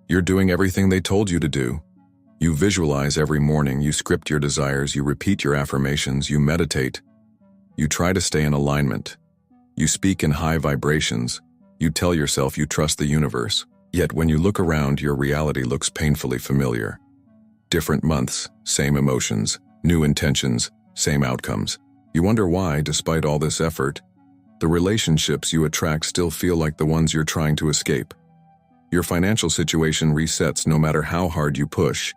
You're doing everything they told you to do. You visualize every morning, you script your desires, you repeat your affirmations, you meditate. You try to stay in alignment. You speak in high vibrations. You tell yourself you trust the universe. Yet when you look around, your reality looks painfully familiar. Different months, same emotions, new intentions, same outcomes. You wonder why, despite all this effort, the relationships you attract still feel like the ones you're trying to escape. Your financial situation resets no matter how hard you push.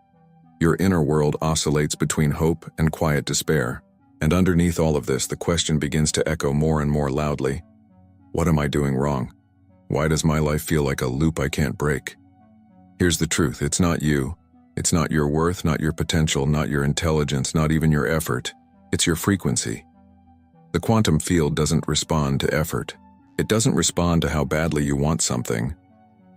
Your inner world oscillates between hope and quiet despair. And underneath all of this, the question begins to echo more and more loudly. What am I doing wrong? Why does my life feel like a loop I can't break? Here's the truth, it's not you. It's not your worth, not your potential, not your intelligence, not even your effort. It's your frequency. The quantum field doesn't respond to effort. It doesn't respond to how badly you want something.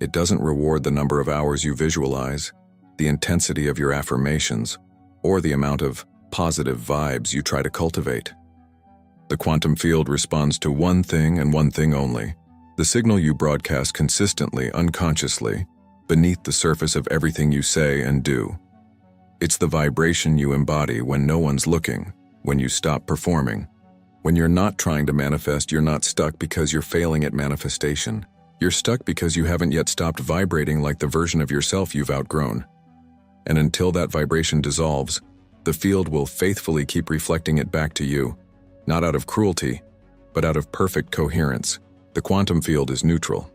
It doesn't reward the number of hours you visualize, the intensity of your affirmations, or the amount of positive vibes you try to cultivate. The quantum field responds to one thing and one thing only: the signal you broadcast consistently, unconsciously, beneath the surface of everything you say and do. It's the vibration you embody when no one's looking, when you stop performing. When you're not trying to manifest, you're not stuck because you're failing at manifestation. You're stuck because you haven't yet stopped vibrating like the version of yourself you've outgrown. And until that vibration dissolves, the field will faithfully keep reflecting it back to you, not out of cruelty, but out of perfect coherence. The quantum field is neutral.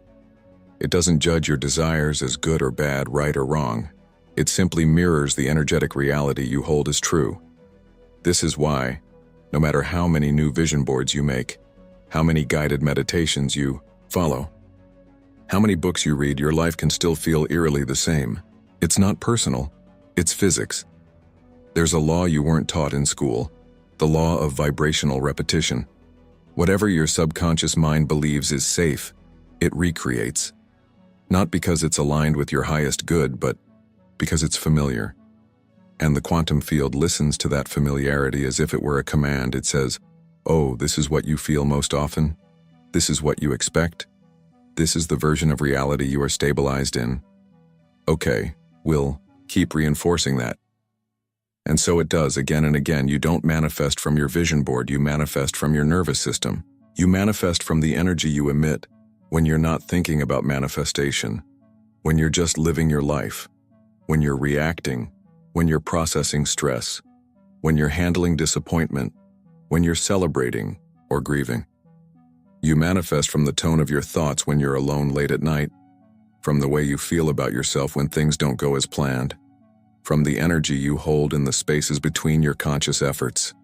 It doesn't judge your desires as good or bad, right or wrong. It simply mirrors the energetic reality you hold as true. This is why, no matter how many new vision boards you make, how many guided meditations you follow, how many books you read, your life can still feel eerily the same. It's not personal, it's physics. There's a law you weren't taught in school, the law of vibrational repetition. Whatever your subconscious mind believes is safe, it recreates. Not because it's aligned with your highest good, but because it's familiar. And the quantum field listens to that familiarity as if it were a command. It says, "Oh, this is what you feel most often? This is what you expect? This is the version of reality you are stabilized in? Okay, we'll keep reinforcing that." And so it does again and again. You don't manifest from your vision board, you manifest from your nervous system. You manifest from the energy you emit when you're not thinking about manifestation, when you're just living your life, when you're reacting, when you're processing stress, when you're handling disappointment, when you're celebrating or grieving. You manifest from the tone of your thoughts when you're alone late at night, from the way you feel about yourself when things don't go as planned, from the energy you hold in the spaces between your conscious efforts.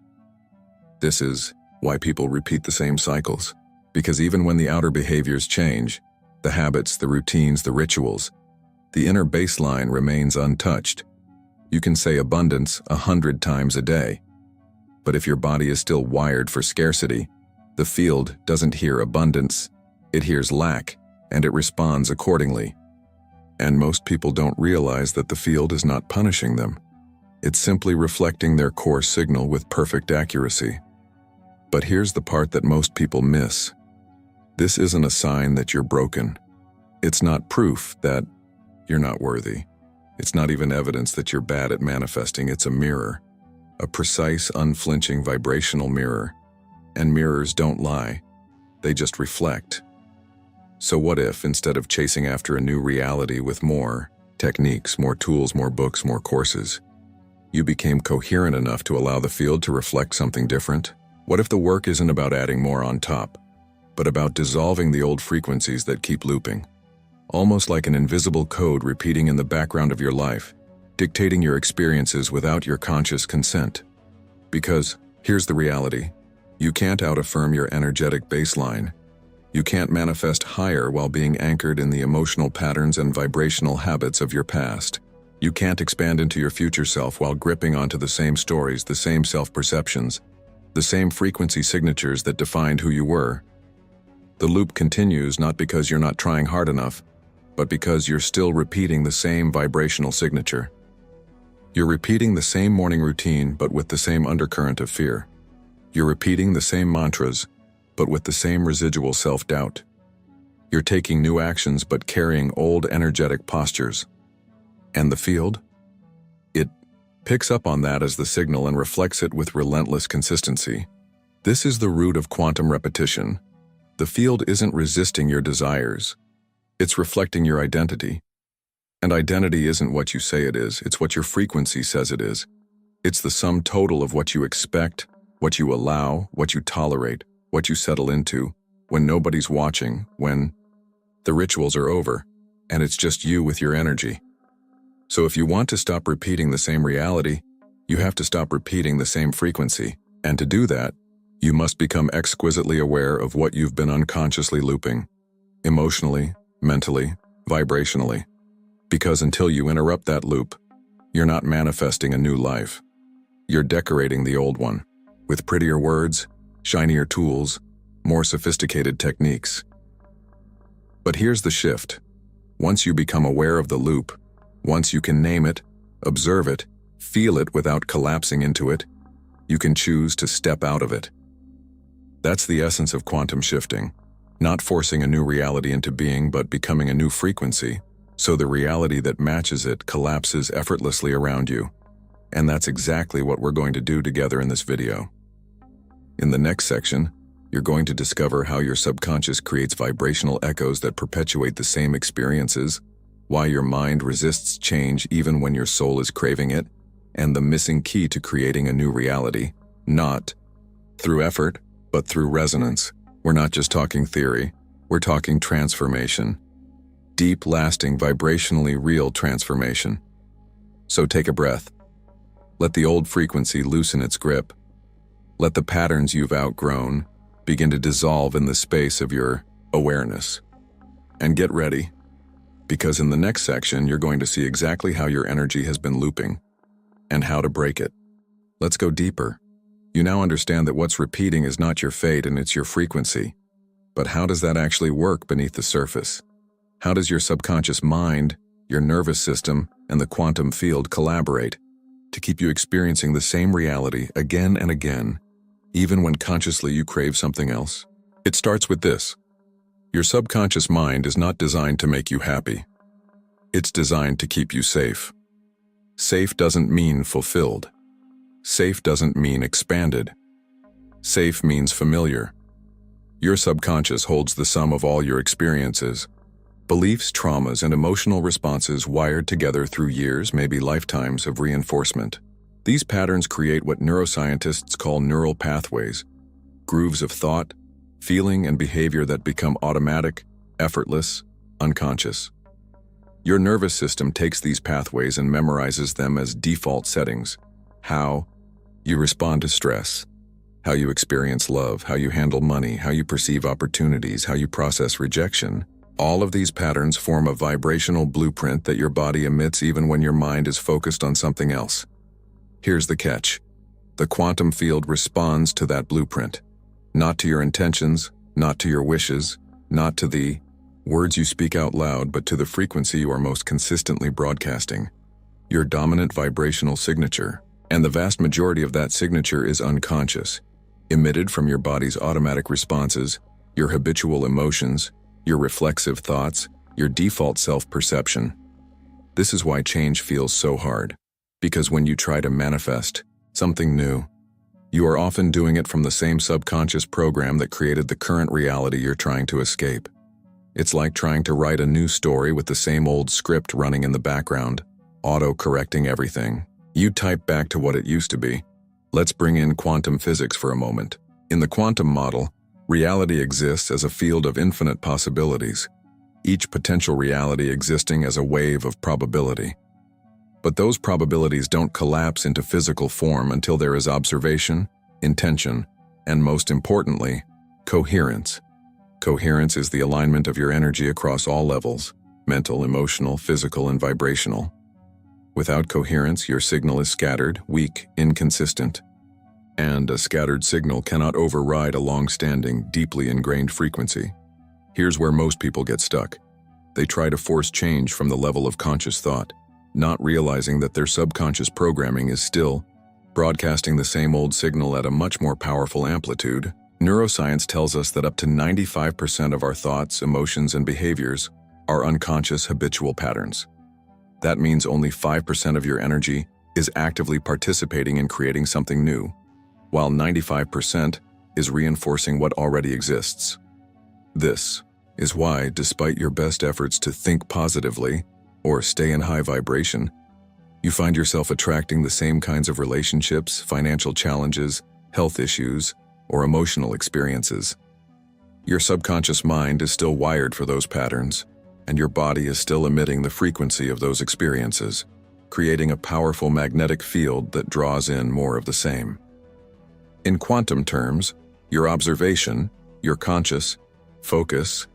This is why people repeat the same cycles, because even when the outer behaviors change, the habits, the routines, the rituals, the inner baseline remains untouched. You can say abundance 100 times a day, but if your body is still wired for scarcity, the field doesn't hear abundance, it hears lack, and it responds accordingly. And most people don't realize that the field is not punishing them. It's simply reflecting their core signal with perfect accuracy. But here's the part that most people miss. This isn't a sign that you're broken. It's not proof that you're not worthy. It's not even evidence that you're bad at manifesting. It's a mirror, a precise, unflinching vibrational mirror. And mirrors don't lie, they just reflect. So what if, instead of chasing after a new reality with more techniques, more tools, more books, more courses, you became coherent enough to allow the field to reflect something different? What if the work isn't about adding more on top, but about dissolving the old frequencies that keep looping? Almost like an invisible code repeating in the background of your life, dictating your experiences without your conscious consent. Because, here's the reality, you can't out-affirm your energetic baseline. You can't manifest higher while being anchored in the emotional patterns and vibrational habits of your past. You can't expand into your future self while gripping onto the same stories, the same self-perceptions, the same frequency signatures that defined who you were. The loop continues not because you're not trying hard enough, but because you're still repeating the same vibrational signature. You're repeating the same morning routine, but with the same undercurrent of fear. You're repeating the same mantras, but with the same residual self-doubt. You're taking new actions but carrying old energetic postures. And the field? It picks up on that as the signal and reflects it with relentless consistency. This is the root of quantum repetition. The field isn't resisting your desires. It's reflecting your identity. And identity isn't what you say it is, it's what your frequency says it is. It's the sum total of what you expect, what you allow, what you tolerate, what you settle into, when nobody's watching, when the rituals are over, and it's just you with your energy. So if you want to stop repeating the same reality, you have to stop repeating the same frequency. And to do that, you must become exquisitely aware of what you've been unconsciously looping, emotionally, mentally, vibrationally. Because until you interrupt that loop, you're not manifesting a new life. You're decorating the old one, with prettier words, shinier tools, more sophisticated techniques. But here's the shift. Once you become aware of the loop, once you can name it, observe it, feel it without collapsing into it, you can choose to step out of it. That's the essence of quantum shifting, not forcing a new reality into being, but becoming a new frequency, so the reality that matches it collapses effortlessly around you. And that's exactly what we're going to do together in this video. In the next section, you're going to discover how your subconscious creates vibrational echoes that perpetuate the same experiences, why your mind resists change even when your soul is craving it, and the missing key to creating a new reality, not through effort, but through resonance. We're not just talking theory, we're talking transformation. Deep, lasting, vibrationally real transformation. So take a breath. Let the old frequency loosen its grip. Let the patterns you've outgrown begin to dissolve in the space of your awareness. And get ready, because in the next section, you're going to see exactly how your energy has been looping and how to break it. Let's go deeper. You now understand that what's repeating is not your fate and it's your frequency. But how does that actually work beneath the surface? How does your subconscious mind, your nervous system, and the quantum field collaborate to keep you experiencing the same reality again and again, even when consciously you crave something else? It starts with this. Your subconscious mind is not designed to make you happy. It's designed to keep you safe. Safe doesn't mean fulfilled. Safe doesn't mean expanded. Safe means familiar. Your subconscious holds the sum of all your experiences, beliefs, traumas, and emotional responses wired together through years, maybe lifetimes of reinforcement. These patterns create what neuroscientists call neural pathways, grooves of thought, feeling, and behavior that become automatic, effortless, unconscious. Your nervous system takes these pathways and memorizes them as default settings. How you respond to stress, how you experience love, how you handle money, how you perceive opportunities, how you process rejection. All of these patterns form a vibrational blueprint that your body emits even when your mind is focused on something else. Here's the catch. The quantum field responds to that blueprint. Not to your intentions, not to your wishes, not to the words you speak out loud, but to the frequency you are most consistently broadcasting. Your dominant vibrational signature. And the vast majority of that signature is unconscious, emitted from your body's automatic responses, your habitual emotions, your reflexive thoughts, your default self-perception. This is why change feels so hard. Because when you try to manifest something new, you are often doing it from the same subconscious program that created the current reality you're trying to escape. It's like trying to write a new story with the same old script running in the background, auto-correcting everything. You type back to what it used to be. Let's bring in quantum physics for a moment. In the quantum model, reality exists as a field of infinite possibilities, each potential reality existing as a wave of probability. But those probabilities don't collapse into physical form until there is observation, intention, and most importantly, coherence. Coherence is the alignment of your energy across all levels: mental, emotional, physical, and vibrational. Without coherence, your signal is scattered, weak, inconsistent. And a scattered signal cannot override a long-standing, deeply ingrained frequency. Here's where most people get stuck. They try to force change from the level of conscious thought, not realizing that their subconscious programming is still broadcasting the same old signal at a much more powerful amplitude. Neuroscience tells us that up to 95% of our thoughts, emotions, and behaviors are unconscious habitual patterns. That means only 5% of your energy is actively participating in creating something new, while 95% is reinforcing what already exists. This is why, despite your best efforts to think positively or stay in high vibration, you find yourself attracting the same kinds of relationships, financial challenges, health issues, or emotional experiences. Your subconscious mind is still wired for those patterns, and your body is still emitting the frequency of those experiences, creating a powerful magnetic field that draws in more of the same. In quantum terms, your observation, your conscious focus,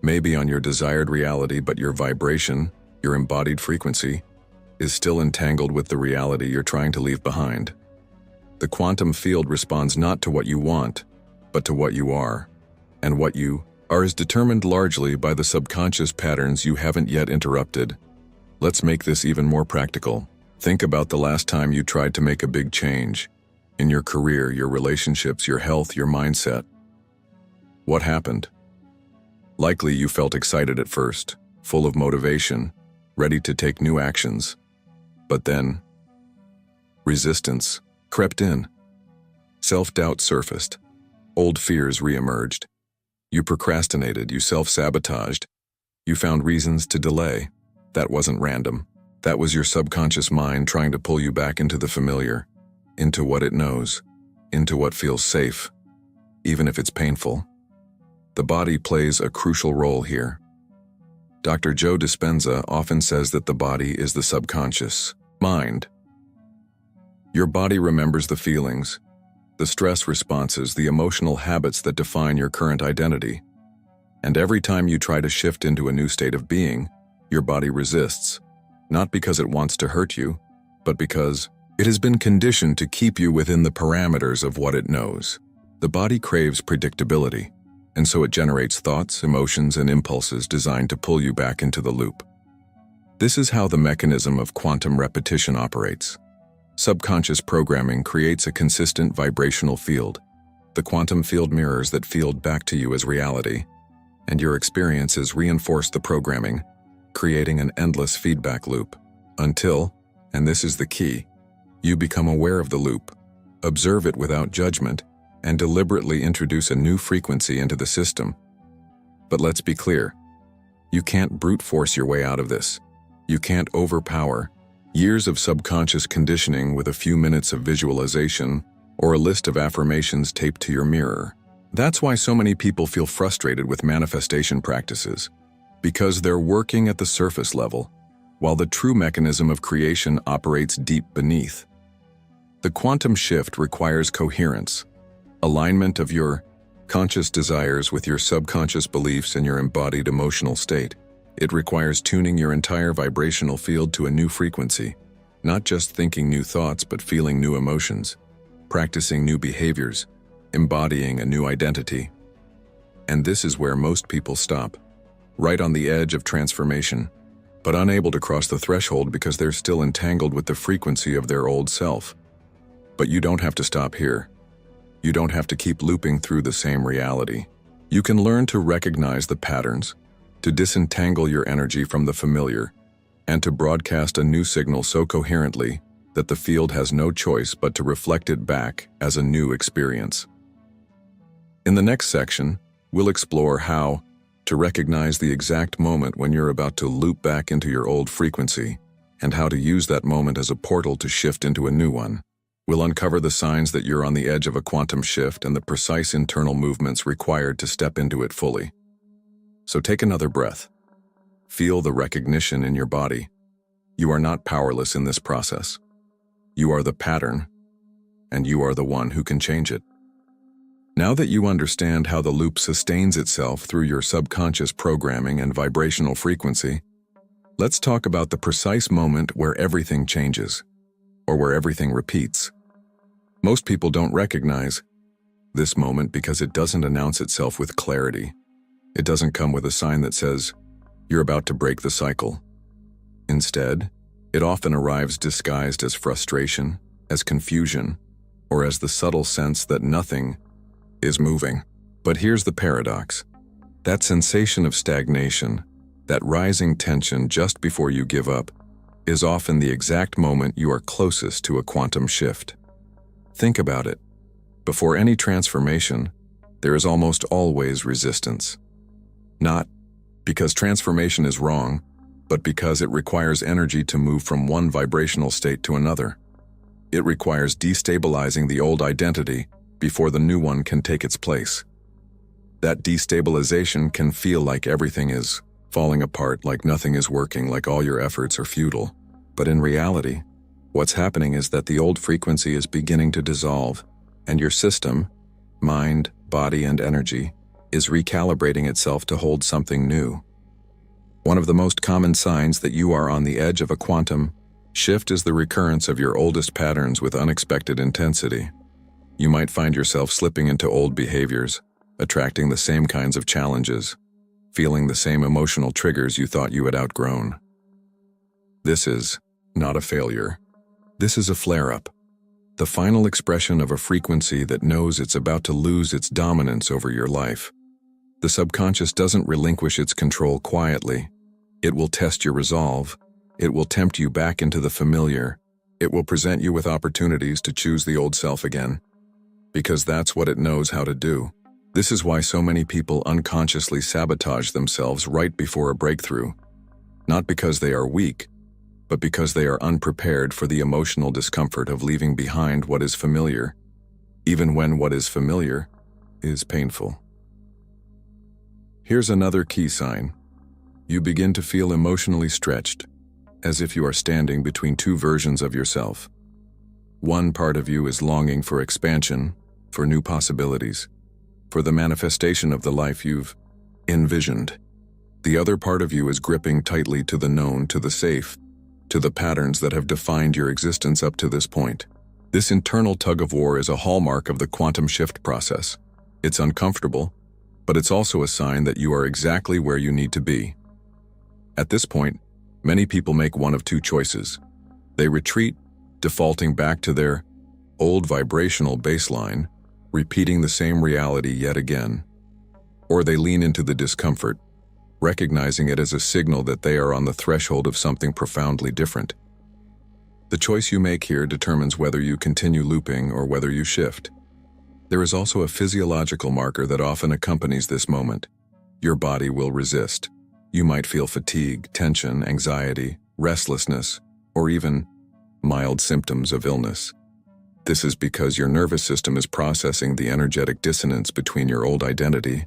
may be on your desired reality, but your vibration, your embodied frequency, is still entangled with the reality you're trying to leave behind. The quantum field responds not to what you want, but to what you are. And what you are is determined largely by the subconscious patterns you haven't yet interrupted. Let's make this even more practical. Think about the last time you tried to make a big change in your career, your relationships, your health, your mindset. What happened? Likely you felt excited at first, full of motivation, ready to take new actions. But then, resistance crept in. Self-doubt surfaced. Old fears re-emerged. You procrastinated, you self-sabotaged. You found reasons to delay. That wasn't random. That was your subconscious mind trying to pull you back into the familiar, into what it knows, into what feels safe, even if it's painful. The body plays a crucial role here. Dr. Joe Dispenza often says that the body is the subconscious mind. Your body remembers the feelings, the stress responses, the emotional habits that define your current identity. And every time you try to shift into a new state of being, your body resists, not because it wants to hurt you, but because it has been conditioned to keep you within the parameters of what it knows. The body craves predictability, and so it generates thoughts, emotions, and impulses designed to pull you back into the loop. This is how the mechanism of quantum repetition operates. Subconscious programming creates a consistent vibrational field. The quantum field mirrors that field back to you as reality, and your experiences reinforce the programming, creating an endless feedback loop, until, and this is the key, you become aware of the loop, observe it without judgment, and deliberately introduce a new frequency into the system. But let's be clear, you can't brute force your way out of this. You can't overpower years of subconscious conditioning with a few minutes of visualization or a list of affirmations taped to your mirror. That's why so many people feel frustrated with manifestation practices, because they're working at the surface level, while the true mechanism of creation operates deep beneath. The quantum shift requires coherence, alignment of your conscious desires with your subconscious beliefs and your embodied emotional state. It requires tuning your entire vibrational field to a new frequency, not just thinking new thoughts but feeling new emotions, practicing new behaviors, embodying a new identity. And this is where most people stop, right on the edge of transformation, but unable to cross the threshold because they're still entangled with the frequency of their old self. But you don't have to stop here. You don't have to keep looping through the same reality. You can learn to recognize the patterns, to disentangle your energy from the familiar, and to broadcast a new signal so coherently that the field has no choice but to reflect it back as a new experience. In the next section, we'll explore how to recognize the exact moment when you're about to loop back into your old frequency, and how to use that moment as a portal to shift into a new one. We'll uncover the signs that you're on the edge of a quantum shift and the precise internal movements required to step into it fully. So take another breath. Feel the recognition in your body. You are not powerless in this process. You are the pattern, and you are the one who can change it. Now that you understand how the loop sustains itself through your subconscious programming and vibrational frequency, let's talk about the precise moment where everything changes, or where everything repeats. Most people don't recognize this moment because it doesn't announce itself with clarity. It doesn't come with a sign that says, you're about to break the cycle. Instead, it often arrives disguised as frustration, as confusion, or as the subtle sense that nothing is moving. But here's the paradox. That sensation of stagnation, that rising tension just before you give up, is often the exact moment you are closest to a quantum shift. Think about it. Before any transformation, there is almost always resistance. Not because transformation is wrong, but because it requires energy to move from one vibrational state to another. It requires destabilizing the old identity before the new one can take its place. That destabilization can feel like everything is falling apart, like nothing is working, like all your efforts are futile. But in reality, what's happening is that the old frequency is beginning to dissolve, and your system, mind, body, and energy, is recalibrating itself to hold something new. One of the most common signs that you are on the edge of a quantum shift is the recurrence of your oldest patterns with unexpected intensity. You might find yourself slipping into old behaviors, attracting the same kinds of challenges, feeling the same emotional triggers you thought you had outgrown. This is not a failure. This is a flare-up, the final expression of a frequency that knows it's about to lose its dominance over your life. The subconscious doesn't relinquish its control quietly. It will test your resolve. It will tempt you back into the familiar. It will present you with opportunities to choose the old self again, because that's what it knows how to do. This is why so many people unconsciously sabotage themselves right before a breakthrough, not because they are weak, but because they are unprepared for the emotional discomfort of leaving behind what is familiar, even when what is familiar is painful. Here's another key sign. You begin to feel emotionally stretched, as if you are standing between two versions of yourself. One part of you is longing for expansion, for new possibilities, for the manifestation of the life you've envisioned. The other part of you is gripping tightly to the known, to the safe, to the patterns that have defined your existence up to this point. This internal tug-of-war is a hallmark of the quantum shift process. It's uncomfortable, but it's also a sign that you are exactly where you need to be. At this point, many people make one of two choices. They retreat, defaulting back to their old vibrational baseline, repeating the same reality yet again. Or they lean into the discomfort, recognizing it as a signal that they are on the threshold of something profoundly different. The choice you make here determines whether you continue looping or whether you shift. There is also a physiological marker that often accompanies this moment. Your body will resist. You might feel fatigue, tension, anxiety, restlessness, or even mild symptoms of illness. This is because your nervous system is processing the energetic dissonance between your old identity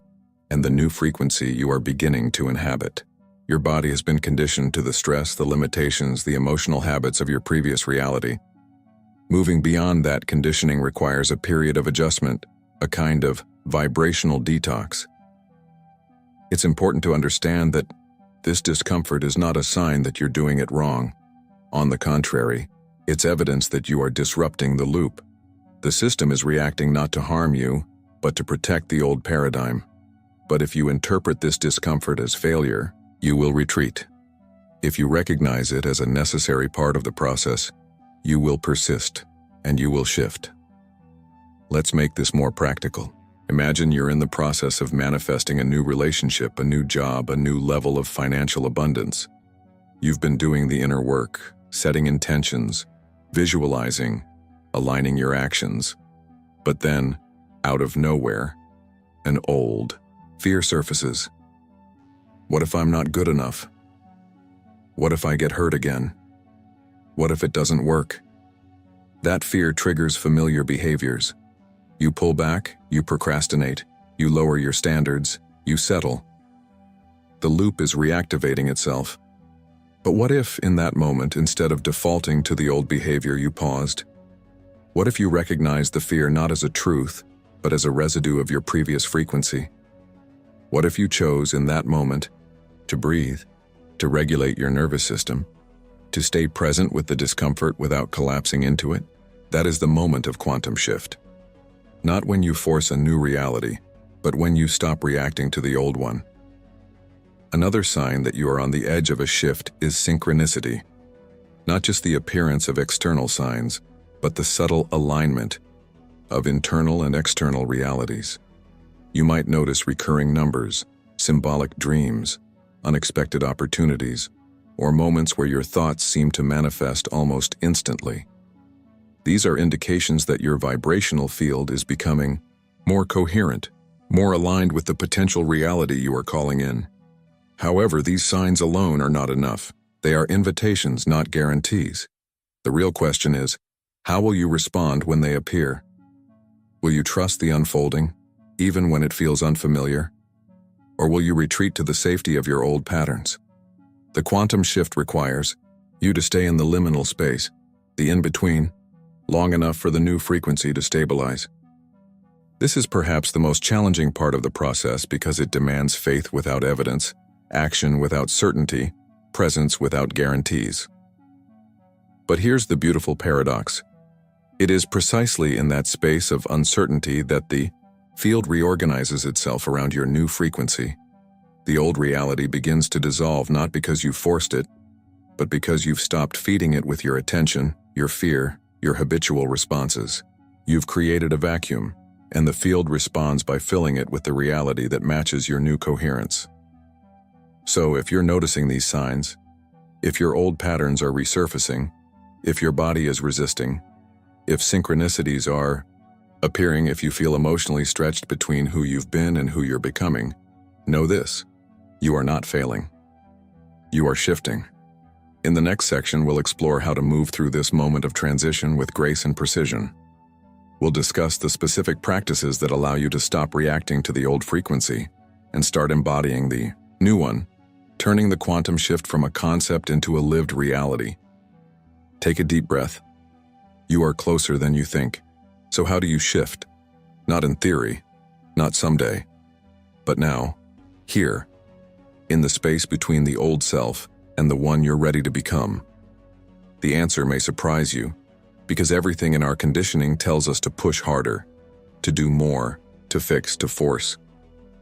and the new frequency you are beginning to inhabit. Your body has been conditioned to the stress, the limitations, the emotional habits of your previous reality. Moving beyond that conditioning requires a period of adjustment, a kind of vibrational detox. It's important to understand that this discomfort is not a sign that you're doing it wrong. On the contrary, it's evidence that you are disrupting the loop. The system is reacting not to harm you, but to protect the old paradigm. But if you interpret this discomfort as failure, you will retreat. If you recognize it as a necessary part of the process, you will persist, and you will shift. Let's make this more practical. Imagine you're in the process of manifesting a new relationship, a new job, a new level of financial abundance. You've been doing the inner work, setting intentions, visualizing, aligning your actions. But then, out of nowhere, an old fear surfaces. What if I'm not good enough? What if I get hurt again? What if it doesn't work? That fear triggers familiar behaviors. You pull back, you procrastinate, you lower your standards, you settle. The loop is reactivating itself. But what if, in that moment, instead of defaulting to the old behavior, you paused? What if you recognized the fear not as a truth, but as a residue of your previous frequency? What if you chose, in that moment, to breathe, to regulate your nervous system, to stay present with the discomfort without collapsing into it? That is the moment of quantum shift. Not when you force a new reality, but when you stop reacting to the old one. Another sign that you are on the edge of a shift is synchronicity. Not just the appearance of external signs, but the subtle alignment of internal and external realities. You might notice recurring numbers, symbolic dreams, unexpected opportunities, or moments where your thoughts seem to manifest almost instantly. These are indications that your vibrational field is becoming more coherent, more aligned with the potential reality you are calling in. However, these signs alone are not enough. They are invitations, not guarantees. The real question is, how will you respond when they appear? Will you trust the unfolding, even when it feels unfamiliar? Or will you retreat to the safety of your old patterns? The quantum shift requires you to stay in the liminal space, the in-between, long enough for the new frequency to stabilize. This is perhaps the most challenging part of the process because it demands faith without evidence, action without certainty, presence without guarantees. But here's the beautiful paradox. It is precisely in that space of uncertainty that the field reorganizes itself around your new frequency. The old reality begins to dissolve not because you forced it, but because you've stopped feeding it with your attention, your fear, your habitual responses. You've created a vacuum, and the field responds by filling it with the reality that matches your new coherence. So if you're noticing these signs, if your old patterns are resurfacing, if your body is resisting, if synchronicities are appearing, if you feel emotionally stretched between who you've been and who you're becoming, know this: you are not failing. You are shifting. In the next section, we'll explore how to move through this moment of transition with grace and precision. We'll discuss the specific practices that allow you to stop reacting to the old frequency and start embodying the new one, turning the quantum shift from a concept into a lived reality. Take a deep breath. You are closer than you think. So how do you shift? Not in theory, not someday, but now, here, in the space between the old self and the one you're ready to become. The answer may surprise you, because everything in our conditioning tells us to push harder, to do more, to fix, to force.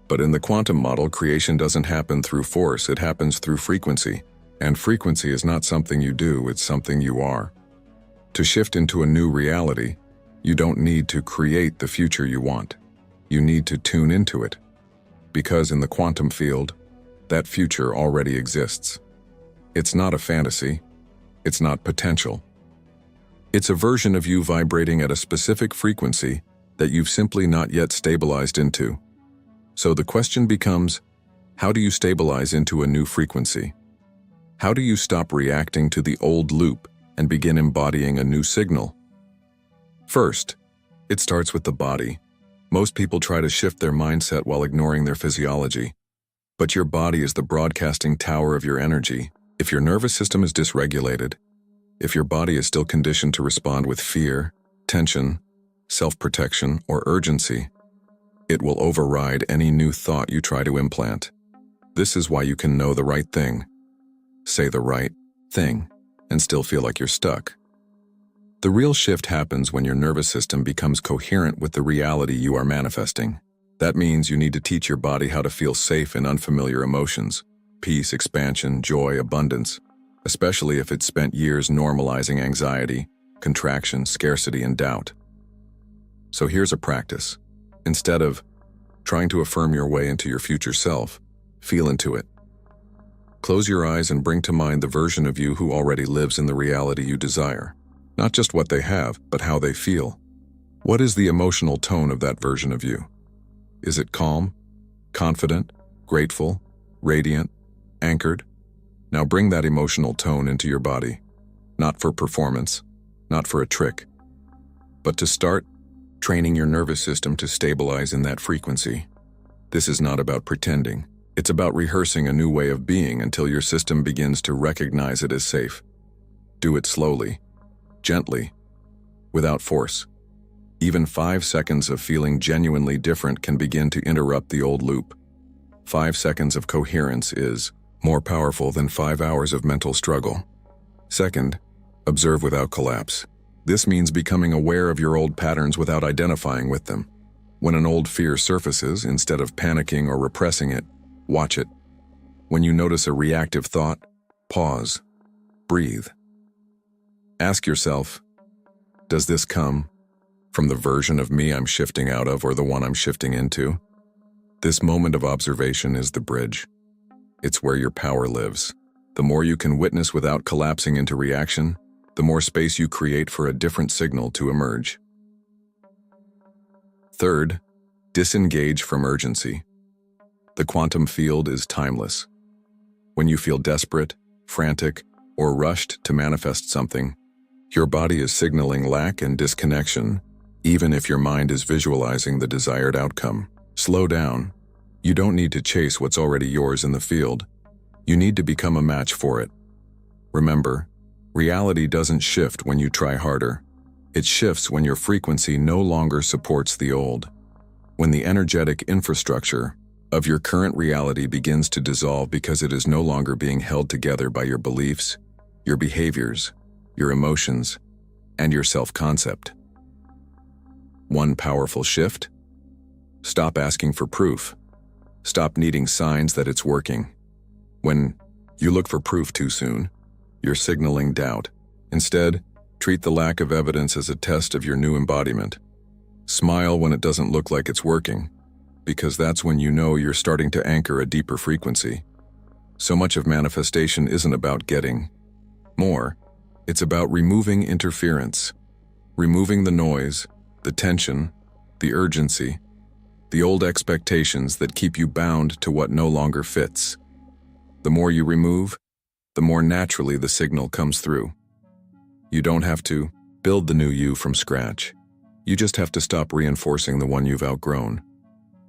But in the quantum model, creation doesn't happen through force, it happens through frequency. And frequency is not something you do, it's something you are. To shift into a new reality, you don't need to create the future you want. You need to tune into it. Because in the quantum field, that future already exists. It's not a fantasy. It's not potential. It's a version of you vibrating at a specific frequency that you've simply not yet stabilized into. So the question becomes, how do you stabilize into a new frequency? How do you stop reacting to the old loop and begin embodying a new signal? First, it starts with the body. Most people try to shift their mindset while ignoring their physiology. But your body is the broadcasting tower of your energy. If your nervous system is dysregulated, if your body is still conditioned to respond with fear, tension, self-protection, or urgency, it will override any new thought you try to implant. This is why you can know the right thing, say the right thing, and still feel like you're stuck. The real shift happens when your nervous system becomes coherent with the reality you are manifesting. That means you need to teach your body how to feel safe in unfamiliar emotions, peace, expansion, joy, abundance, especially if it's spent years normalizing anxiety, contraction, scarcity, and doubt. So here's a practice. Instead of trying to affirm your way into your future self, feel into it. Close your eyes and bring to mind the version of you who already lives in the reality you desire. Not just what they have, but how they feel. What is the emotional tone of that version of you? Is it calm, confident, grateful, radiant, anchored? Now bring that emotional tone into your body, not for performance, not for a trick, but to start training your nervous system to stabilize in that frequency. This is not about pretending. It's about rehearsing a new way of being until your system begins to recognize it as safe. Do it slowly, gently, without force. Even 5 seconds of feeling genuinely different can begin to interrupt the old loop. 5 seconds of coherence is more powerful than 5 hours of mental struggle. Second, observe without collapse. This means becoming aware of your old patterns without identifying with them. When an old fear surfaces, instead of panicking or repressing it, watch it. When you notice a reactive thought, pause, breathe. Ask yourself, does this come from the version of me I'm shifting out of or the one I'm shifting into? This moment of observation is the bridge. It's where your power lives. The more you can witness without collapsing into reaction, the more space you create for a different signal to emerge. Third, disengage from urgency. The quantum field is timeless. When you feel desperate, frantic, or rushed to manifest something, your body is signaling lack and disconnection, even if your mind is visualizing the desired outcome. Slow down. You don't need to chase what's already yours in the field. You need to become a match for it. Remember, reality doesn't shift when you try harder. It shifts when your frequency no longer supports the old. When the energetic infrastructure of your current reality begins to dissolve because it is no longer being held together by your beliefs, your behaviors, your emotions, and your self-concept. One powerful shift: stop asking for proof. Stop needing signs that it's working. When you look for proof too soon, you're signaling doubt. Instead, treat the lack of evidence as a test of your new embodiment. Smile when it doesn't look like it's working, because that's when you know you're starting to anchor a deeper frequency. So much of manifestation isn't about getting more. It's about removing interference, removing the noise, the tension, the urgency, the old expectations that keep you bound to what no longer fits. The more you remove, the more naturally the signal comes through. You don't have to build the new you from scratch. You just have to stop reinforcing the one you've outgrown.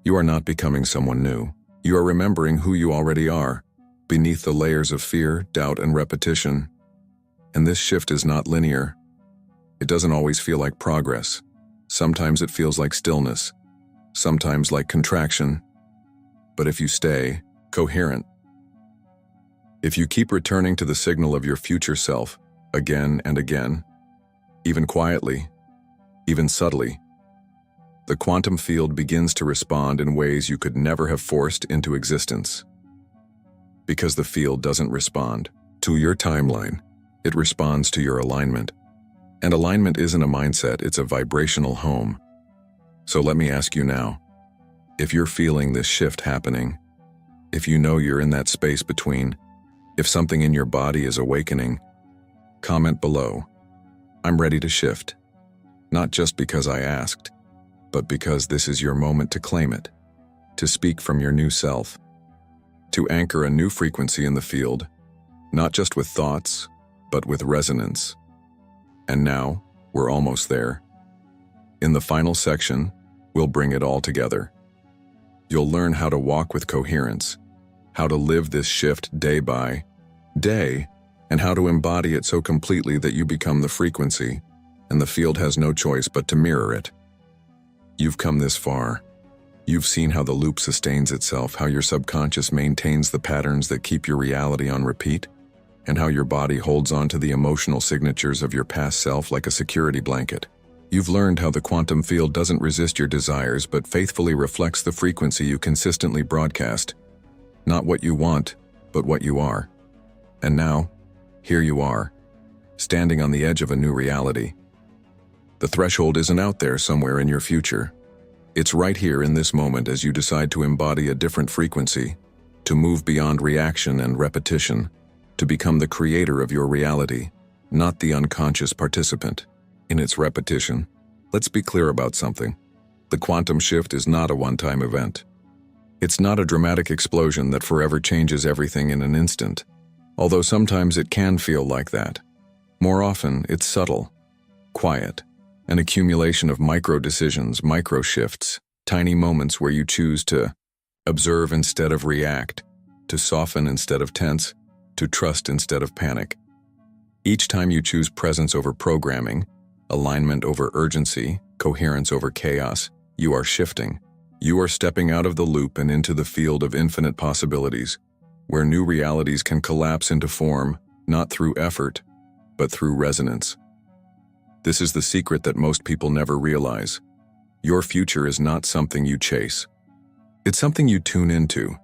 You are not becoming someone new. You are remembering who you already are, beneath the layers of fear, doubt, and repetition. And this shift is not linear. It doesn't always feel like progress. Sometimes it feels like stillness, sometimes like contraction. But if you stay coherent, if you keep returning to the signal of your future self again and again, even quietly, even subtly, the quantum field begins to respond in ways you could never have forced into existence. Because the field doesn't respond to your timeline, it responds to your alignment. And alignment isn't a mindset, it's a vibrational home. So let me ask you now, if you're feeling this shift happening, if you know you're in that space between, if something in your body is awakening, comment below. I'm ready to shift. Not just because I asked, but because this is your moment to claim it, to speak from your new self, to anchor a new frequency in the field, not just with thoughts, but with resonance. And now, we're almost there. In the final section, we'll bring it all together. You'll learn how to walk with coherence, how to live this shift day by day, and how to embody it so completely that you become the frequency, and the field has no choice but to mirror it. You've come this far. You've seen how the loop sustains itself, how your subconscious maintains the patterns that keep your reality on repeat, and how your body holds on to the emotional signatures of your past self like a security blanket. You've learned how the quantum field doesn't resist your desires but faithfully reflects the frequency you consistently broadcast. Not what you want, but what you are. And now, here you are, standing on the edge of a new reality. The threshold isn't out there somewhere in your future. It's right here in this moment as you decide to embody a different frequency, to move beyond reaction and repetition, to become the creator of your reality, not the unconscious participant in its repetition. Let's be clear about something. The quantum shift is not a one-time event. It's not a dramatic explosion that forever changes everything in an instant, although sometimes it can feel like that. More often, it's subtle, quiet, an accumulation of micro-decisions, micro-shifts, tiny moments where you choose to observe instead of react, to soften instead of tense, to trust instead of panic. Each time you choose presence over programming, alignment over urgency, coherence over chaos, you are shifting. You are stepping out of the loop and into the field of infinite possibilities, where new realities can collapse into form, not through effort, but through resonance. This is the secret that most people never realize. Your future is not something you chase. It's something you tune into.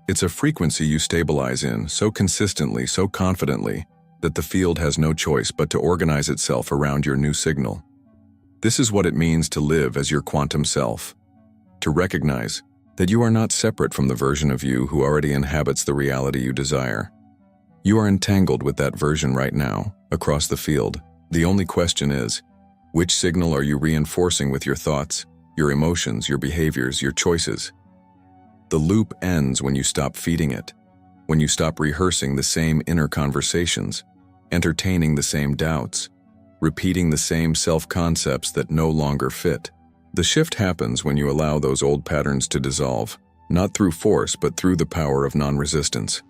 It's a frequency you stabilize in so consistently, so confidently, that the field has no choice but to organize itself around your new signal. This is what it means to live as your quantum self. To recognize that you are not separate from the version of you who already inhabits the reality you desire. You are entangled with that version right now, across the field. The only question is, which signal are you reinforcing with your thoughts, your emotions, your behaviors, your choices? The loop ends when you stop feeding it, when you stop rehearsing the same inner conversations, entertaining the same doubts, repeating the same self-concepts that no longer fit. The shift happens when you allow those old patterns to dissolve, not through force but through the power of non-resistance.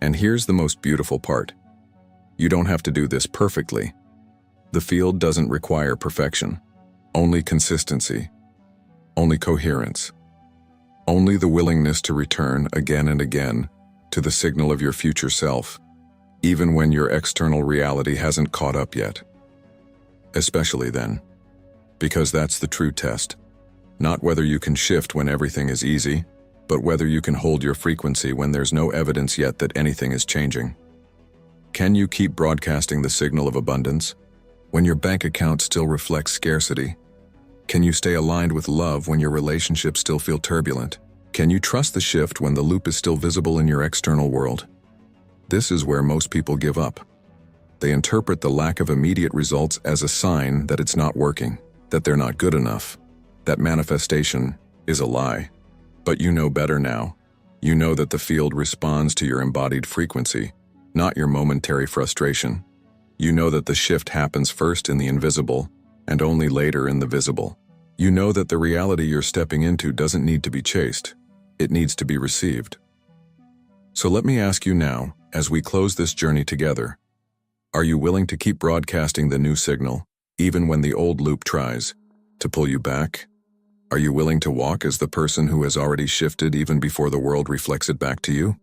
And here's the most beautiful part. You don't have to do this perfectly. The field doesn't require perfection, only consistency, only coherence, only the willingness to return again and again to the signal of your future self, even when your external reality hasn't caught up yet. Especially then, because that's the true test. Not whether you can shift when everything is easy, but whether you can hold your frequency when there's no evidence yet that anything is changing. Can you keep broadcasting the signal of abundance when your bank account still reflects scarcity? Can you stay aligned with love when your relationships still feel turbulent? Can you trust the shift when the loop is still visible in your external world? This is where most people give up. They interpret the lack of immediate results as a sign that it's not working, that they're not good enough, that manifestation is a lie. But you know better now. You know that the field responds to your embodied frequency, not your momentary frustration. You know that the shift happens first in the invisible and only later in the visible. You know that the reality you're stepping into doesn't need to be chased. It needs to be received. So let me ask you now, as we close this journey together, are you willing to keep broadcasting the new signal, even when the old loop tries to pull you back? Are you willing to walk as the person who has already shifted even before the world reflects it back to you?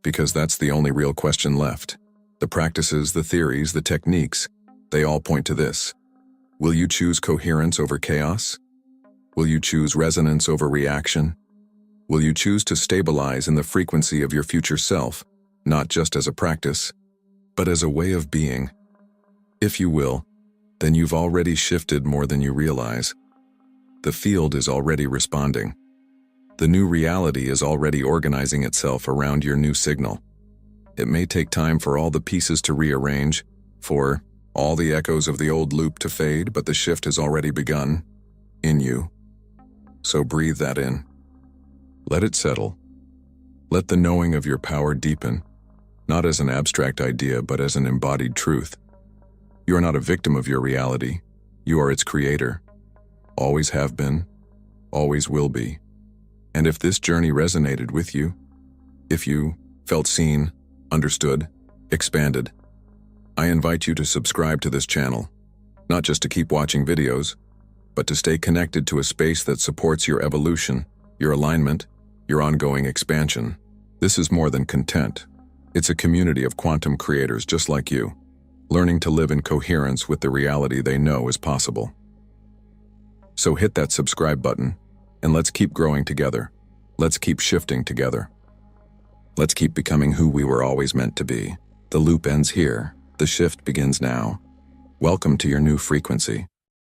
Because that's the only real question left. The practices, the theories, the techniques, they all point to this. Will you choose coherence over chaos? Will you choose resonance over reaction? Will you choose to stabilize in the frequency of your future self, not just as a practice, but as a way of being? If you will, then you've already shifted more than you realize. The field is already responding. The new reality is already organizing itself around your new signal. It may take time for all the pieces to rearrange, for all the echoes of the old loop to fade, but the shift has already begun in you. So breathe that in. Let it settle. Let the knowing of your power deepen, not as an abstract idea, but as an embodied truth. You are not a victim of your reality. You are its creator. Always have been, always will be. And if this journey resonated with you, if you felt seen, understood, expanded, I invite you to subscribe to this channel, not just to keep watching videos, but to stay connected to a space that supports your evolution, your alignment, your ongoing expansion. This is more than content. It's a community of quantum creators just like you, learning to live in coherence with the reality they know is possible. So hit that subscribe button, and let's keep growing together. Let's keep shifting together. Let's keep becoming who we were always meant to be. The loop ends here. The shift begins now. Welcome to your new frequency.